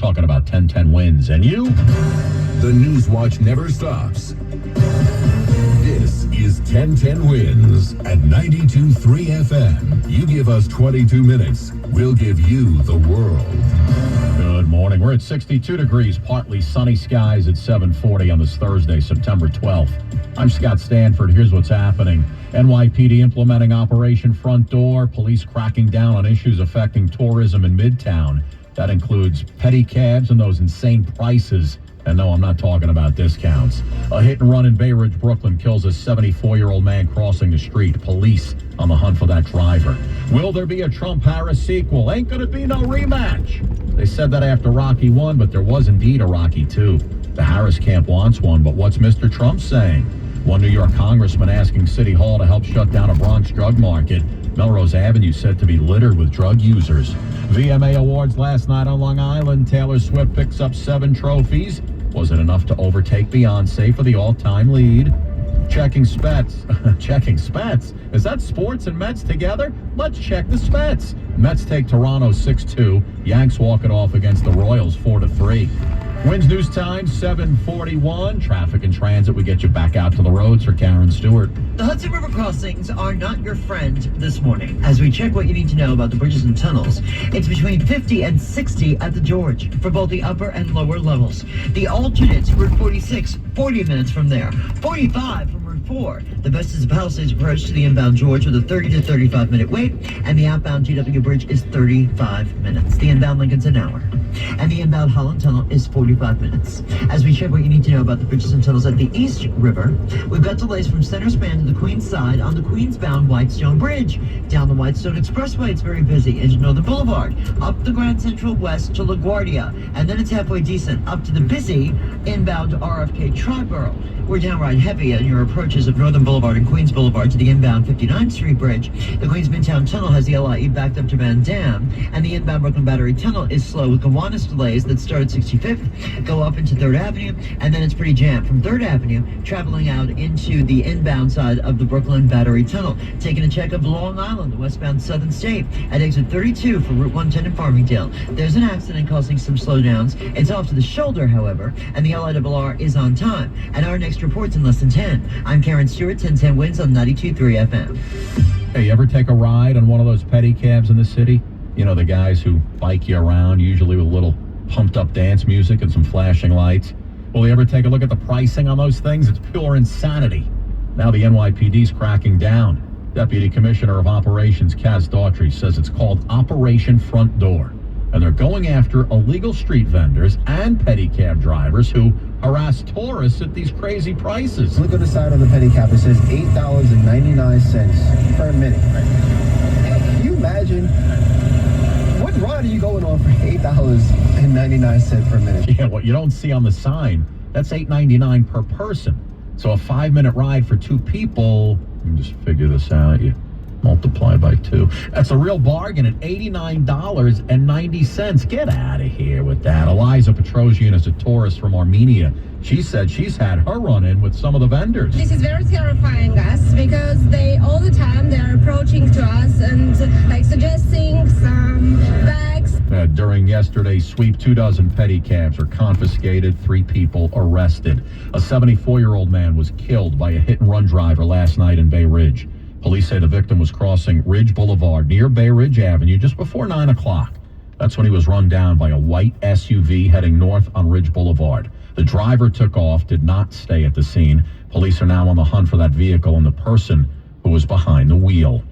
talking about 10-10 wins. And you? The News Watch never stops. This is 10-10 Wins at 92.3 FM. You give us 22 minutes, we'll give you the world. Good morning. We're at 62 degrees, partly sunny skies at 7:40 on this Thursday, September 12th. I'm Scott Stanford. Here's what's happening. NYPD implementing Operation Front Door. Police cracking down on issues affecting tourism in Midtown. That includes pedicabs and those insane prices. And no, I'm not talking about discounts. A hit and run in Bay Ridge, Brooklyn kills a 74-year-old man crossing the street. Police on the hunt for that driver. Will there be a Trump-Harris sequel? Ain't gonna be no rematch. They said that after Rocky 1, but there was indeed a Rocky 2. The Harris camp wants one, but what's Mr. Trump saying? One New York congressman asking City Hall to help shut down a Bronx drug market. Melrose Avenue said to be littered with drug users. VMA Awards last night on Long Island. Taylor Swift picks up 7 trophies. Was it enough to overtake Beyonce for the all-time lead? Checking Spets. Checking Spets? Is that sports and Mets together? Let's check the Spets. Mets take Toronto 6-2. Yanks walk it off against the Royals 4-3. Winds News Time, 7:41. Traffic and transit. We get you back out to the roads for Karen Stewart. The Hudson River crossings are not your friend this morning. As we check what you need to know about the bridges and tunnels, it's between 50 and 60 at the George for both the upper and lower levels. The alternates, Route 46, 40 minutes from there. 45 from Route 4. The best is the Palisades approach to the inbound George with a 30 to 35 minute wait, and the outbound GW Bridge is 35 minutes. The inbound Lincoln's an hour. And the inbound Holland Tunnel is 45 minutes. As we check what you need to know about the bridges and tunnels at the East River, we've got delays from Center Span to the Queens side on the Queens-bound Whitestone Bridge. Down the Whitestone Expressway, it's very busy into Northern Boulevard. Up the Grand Central West to LaGuardia. And then it's halfway decent up to the busy inbound RFK Triborough. We're downright heavy on your approaches of Northern Boulevard and Queens Boulevard to the inbound 59th Street Bridge. The Queens Midtown Tunnel has the LIE backed up to Van Dam, and the inbound Brooklyn Battery Tunnel is slow with Gowanus delays that start at 65th, go up into 3rd Avenue, and then it's pretty jammed from 3rd Avenue, traveling out into the inbound side of the Brooklyn Battery Tunnel. Taking a check of Long Island, the westbound Southern State, at exit 32 for Route 110 in Farmingdale. There's an accident causing some slowdowns. It's off to the shoulder, however, and the LIRR is on time. And our next report's in less than 10. I'm Karen Stewart, 10-10 Wins on 92.3 FM. Hey, you ever take a ride on one of those pedicabs in the city? You know, the guys who bike you around, usually with a little pumped-up dance music and some flashing lights. Well, you ever take a look at the pricing on those things? It's pure insanity. Now the NYPD's cracking down. Deputy Commissioner of Operations Kaz Daughtry says it's called Operation Front Door. And they're going after illegal street vendors and pedicab drivers who harass tourists at these crazy prices. Look at the side of the pedicab. It says $8.99 per minute. Can you imagine? What ride are you going on for $8.99 per minute? Yeah, what you don't see on the sign, that's $8.99 per person. So a 5-minute ride for 2 people, you can just figure this out. You multiply by 2. That's a real bargain at $89.90. Get out of here with that. Eliza Petrosian is a tourist from Armenia. She said she's had her run-in with some of the vendors. This is very terrifying us because they all the time they're approaching to us and like suggesting some bags. During yesterday's sweep, 24 pedicabs are confiscated, 3 people arrested. A 74-year-old man was killed by a hit-and-run driver last night in Bay Ridge. Police say the victim was crossing Ridge Boulevard near Bay Ridge Avenue just before 9 o'clock. That's when he was run down by a white SUV heading north on Ridge Boulevard. The driver took off, did not stay at the scene. Police are now on the hunt for that vehicle and the person who was behind the wheel.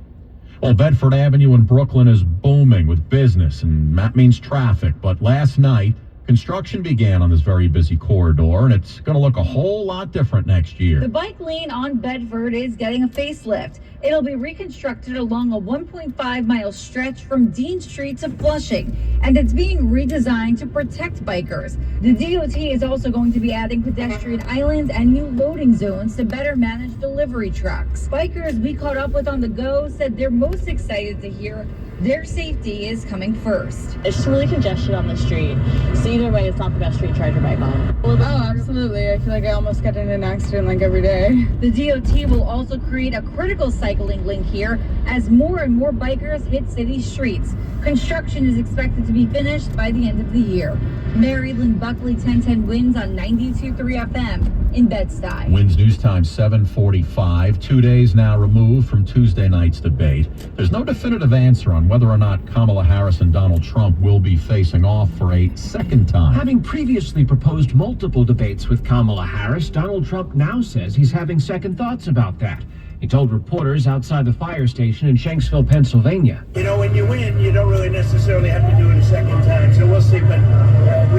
Well, Bedford Avenue in Brooklyn is booming with business, and that means traffic. But last night, construction began on this very busy corridor, and it's going to look a whole lot different next year. The bike lane on Bedford is getting a facelift. It'll be reconstructed along a 1.5-mile stretch from Dean Street to Flushing, and it's being redesigned to protect bikers. The DOT is also going to be adding pedestrian islands and new loading zones to better manage delivery trucks. Bikers we caught up with on the go said they're most excited to hear their safety is coming first. It's just really congested on the street, so either way, it's not the best street to ride your bike on. Oh, absolutely. I feel like I almost get in an accident like every day. The DOT will also create a critical cycling link here as more and more bikers hit city streets. Construction is expected to be finished by the end of the year. Maryland Buckley 1010 wins on 92.3 FM in Bed-Stuy. Wins News Time 7:45. 2 days now removed from Tuesday night's debate. There's no definitive answer on whether or not Kamala Harris and Donald Trump will be facing off for a second time. Having previously proposed multiple debates with Kamala Harris, Donald Trump now says he's having second thoughts about that. He told reporters outside the fire station in Shanksville, Pennsylvania. You know, when you win, you don't really necessarily have to do it a second time, so we'll see. But I thought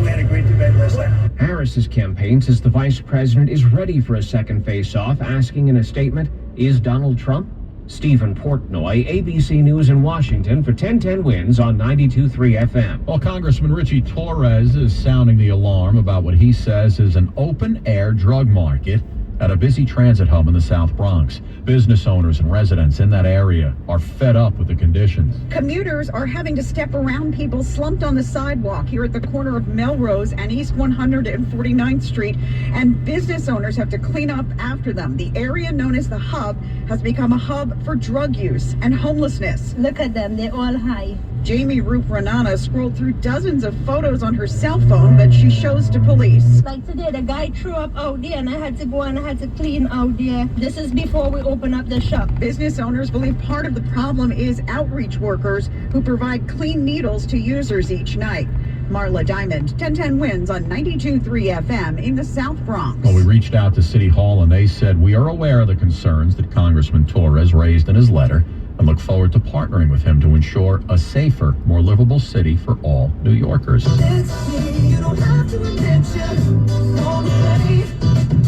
we had a great debate last night. Harris's campaign says the vice president is ready for a second face-off, asking in a statement, is Donald Trump? Stephen Portnoy, ABC News in Washington for 1010 Wins on 92.3 FM. Well, Congressman Richie Torres is sounding the alarm about what he says is an open-air drug market at a busy transit hub in the South Bronx. Business owners and residents in that area are fed up with the conditions. Commuters are having to step around people slumped on the sidewalk here at the corner of Melrose and East 149th Street, and business owners have to clean up after them. The area known as the Hub has become a hub for drug use and homelessness. Look at them, they're all high. Jamie Roop Ranana scrolled through dozens of photos on her cell phone that she shows to police. Like today, the guy threw up out there and I had to go and I had to clean out there. This is before we open up the shop. Business owners believe part of the problem is outreach workers who provide clean needles to users each night. Marla Diamond, 1010 Wins on 92.3 FM in the South Bronx. Well, we reached out to City Hall and they said, we are aware of the concerns that Congressman Torres raised in his letter and look forward to partnering with him to ensure a safer, more livable city for all New Yorkers.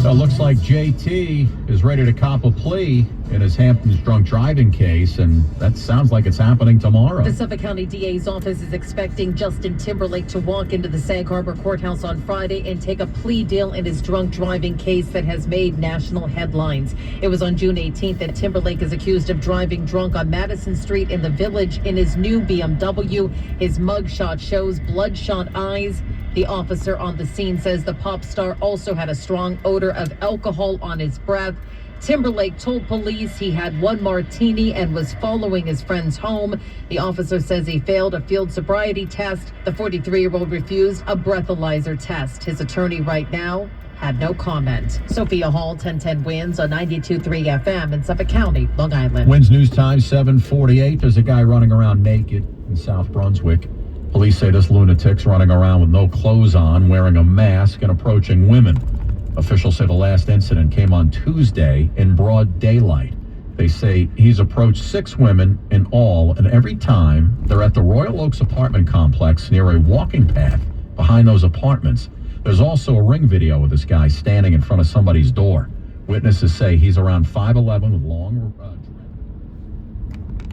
So it looks like JT is ready to cop a plea in his Hamptons drunk driving case, and that sounds like it's happening tomorrow. The Suffolk County DA's office is expecting Justin Timberlake to walk into the Sag Harbor courthouse on Friday and take a plea deal in his drunk driving case that has made national headlines. It was on June 18th that Timberlake is accused of driving drunk on Madison Street in the Village in his new BMW. His mugshot shows bloodshot eyes. The officer on the scene says the pop star also had a strong odor of alcohol on his breath. Timberlake told police he had one martini and was following his friends home. The officer says he failed a field sobriety test. The 43-year-old refused a breathalyzer test. His attorney right now had no comment. Sophia Hall, 1010 Wins on 92.3 FM in Suffolk County, Long Island. Wins News Time 7:48. There's a guy running around naked in South Brunswick. Police say this lunatic's running around with no clothes on, wearing a mask and approaching women. Officials say the last incident came on Tuesday in broad daylight. They say he's approached 6 women in all, and every time they're at the Royal Oaks apartment complex near a walking path behind those apartments. There's also a ring video of this guy standing in front of somebody's door. Witnesses say he's around 5'11" with long